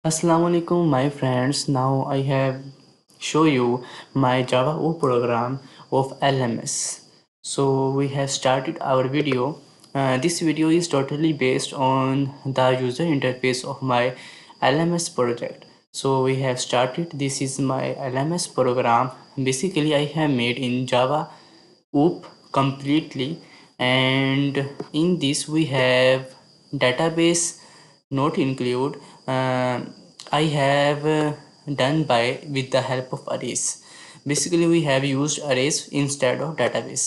Assalamu alaikum my friends. Now I have show you my Java O program of LMS. So we have started our video. This video is totally based on the user interface of my LMS project. So we have started. This is my LMS program. Basically I have made in Java OOP completely, and in this we have database not include. uh, I have done by with the help of arrays. Basically we have used arrays instead of database.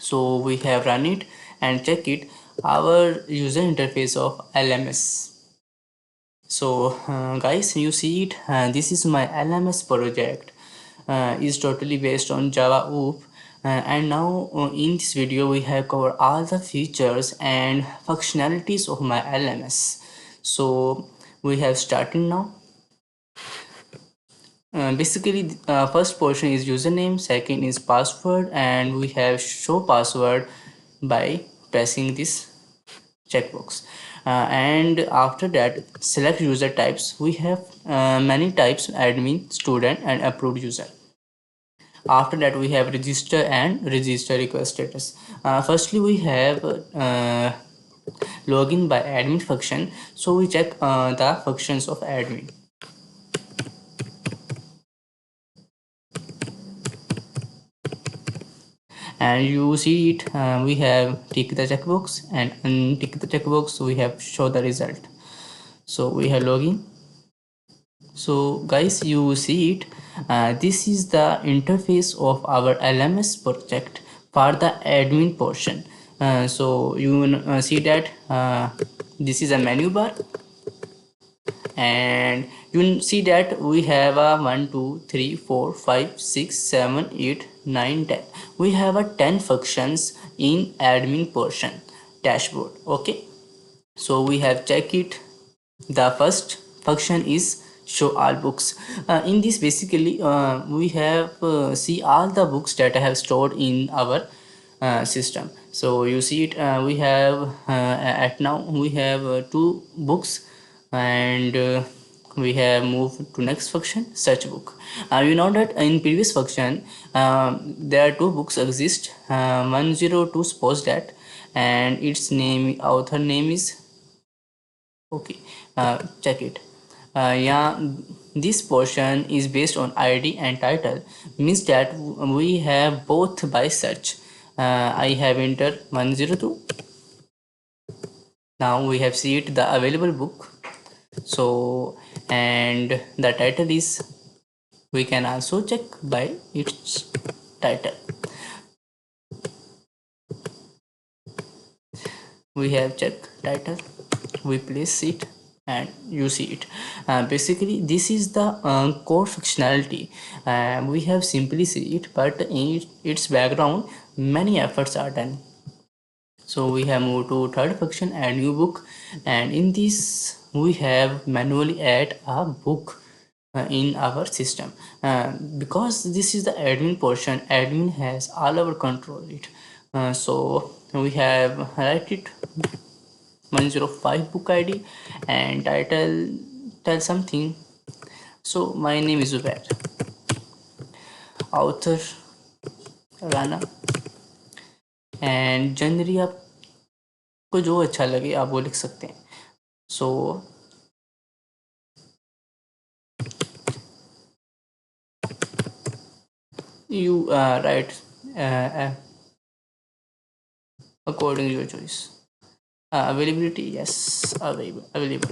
So we have run it and check it our user interface of LMS. So guys, you see it, this is my LMS project, is totally based on Java OOP. And now in this video we have covered all the features and functionalities of my LMS. So we have started now. Basically first portion is username, second is password, and we have show password by pressing this checkbox. And after that select user types. We have many types: admin, student, and approved user. After that we have register and register request status. Firstly we have login by admin function. So we check the functions of admin, and you see it, we have tick the checkbox and untick the checkbox. We have show the result. So we have login. So guys, you see it, this is the interface of our LMS project for the admin portion. So you see that this is a menu bar, and you see that we have a 1 2 3 4 5 6 7 8 9 10. We have a 10 functions in admin portion dashboard. Okay, so we have check it. The first function is show all books. In this basically we have see all the books that I have stored in our system. So you see it, we have at now we have two books, and we have moved to next function, search book. You know that in previous function there are two books exist, 102 suppose that, and its name, author name is, okay, check it. Yeah, this portion is based on ID and title, means that we have both by search. I have entered 102. Now we have see it the available book. So and the title is, we can also check by its title. We have check title, we place it, and you see it. Basically this is the core functionality. We have simply see it, but in its background many efforts are done. So we have moved to third function, add new book, and in this we have manually add a book in our system. Because this is the admin portion, admin has all our control it. So we have write it 105 book ID, and title tell something. So my name is Zubair, author Rana, and जनवरी आपको जो अच्छा लगे आप वो लिख सकते हैं. So you write according to your choice. Availability, yes, available.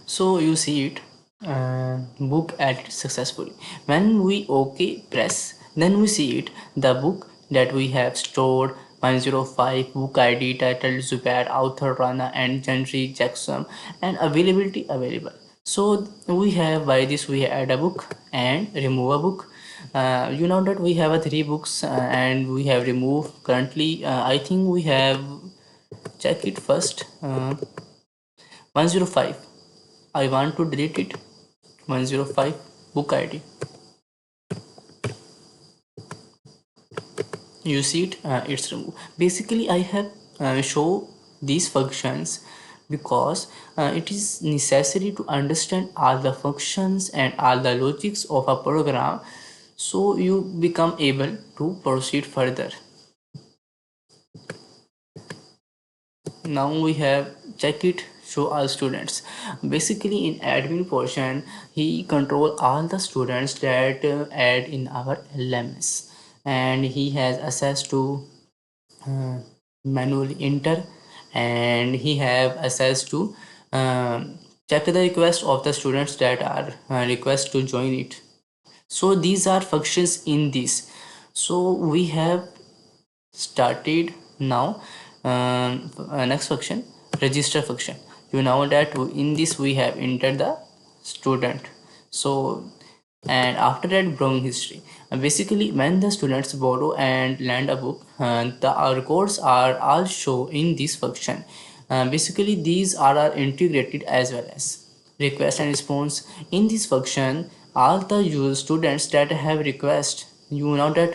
So you see it, book added successfully. When we OK press, then we see it, the book that we have stored 105, book ID, title Zubair, author Rana, and genre Jackson, and availability available. So we have, by this we add a book and remove a book. You know that we have a 3 books, and we have removed currently, I think we have check it first, 105. I want to delete it. 105 book ID. you see it, it's removed. Basically I have show these functions because it is necessary to understand all the functions and all the logics of a program, so you become able to proceed further. Now we have check it, show all students. Basically in admin portion he control all the students that add in our LMS, and he has access to uh, manually enter, and he have access to check the request of the students that are request to join it. So these are functions in this. So we have started now. Next function, register function. You know that in this we have entered the student. So and after that browsing history. Basically when the students borrow and lend a book, the records are all shown in this function. Basically these are integrated as well as request and response. In this function all the students that have request, you know that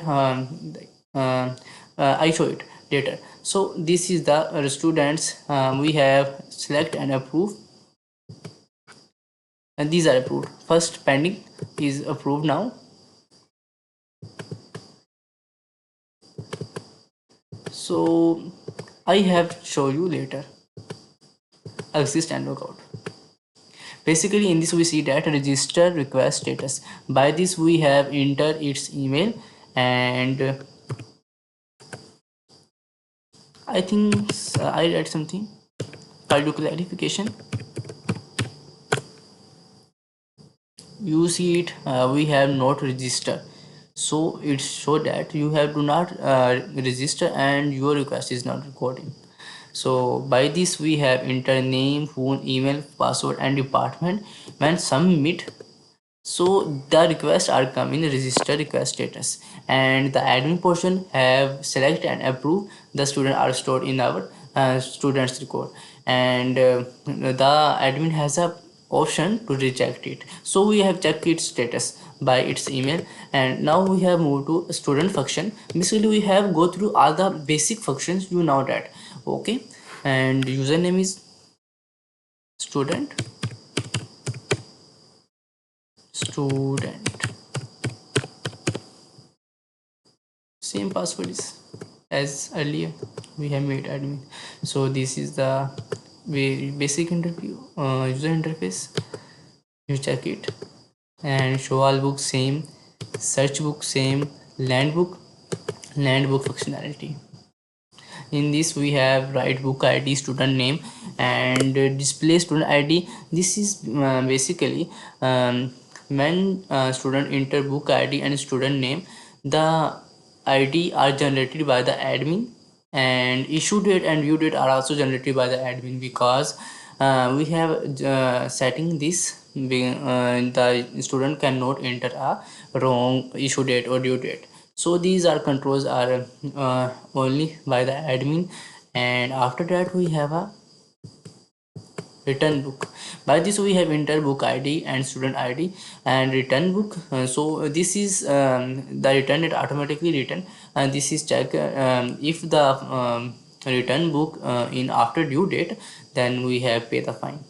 uh, I show it later. So this is the students we have select and approve, and these are approved. First pending is approved now. So I have show you later exist and lookout. Basically in this we see that register request status. By this we have enter its email, and I think I read something. I'll do clarification. You see it, we have not registered, so it show that you have do not register and your request is not recording. So by this we have enter name, phone, email, password and department. When submit, so the requests are come in register request status, and the admin portion have select and approve. The student are stored in our students record, and the admin has a option to reject it. So we have checked its status by its email, and now we have moved to student function. Basically we have go through all the basic functions, you know that. Okay, and username is student, same password is as earlier we have made admin. So this is the very basic interview user interface. You check it, and show all books same, search book same, land book functionality. In this we have write book id, student name, and display student id. This is basically when student enter book id and student name, the id are generated by the admin, and issue date and view date are also generated by the admin, because we have setting this the student cannot enter a wrong issue date or due date. So these are controls are only by the admin. And after that we have a return book. By this we have enter book id and student id and return book. So this is the return it automatically return, and this is check if the return book in after due date, then we have pay the fine.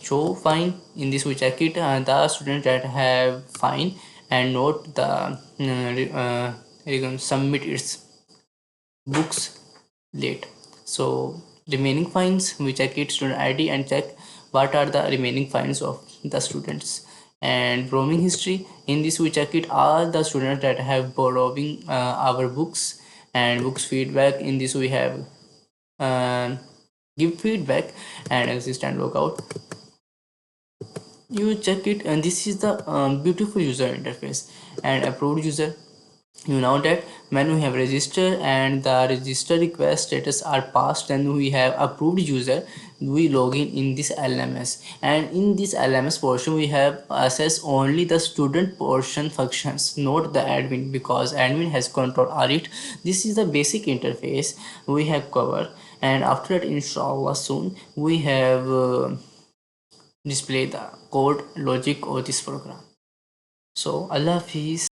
Show fine, in this we check it, the students that have fine and note the submit its books late. So remaining fines we check it student id and check what are the remaining fines of the students. And borrowing history, in this we check it all the students that have borrowing our books. And books feedback, in this we have give feedback and exist and lookout. You check it, and this is the beautiful user interface. And approved user, you know that when we have register and the register request status are passed, then we have approved user, we log in this LMS. And in this LMS portion we have access only the student portion functions, not the admin, because admin has control on it. This is the basic interface we have covered, and after that inshallah soon we have display the code logic of this program. So Allah Hafiz.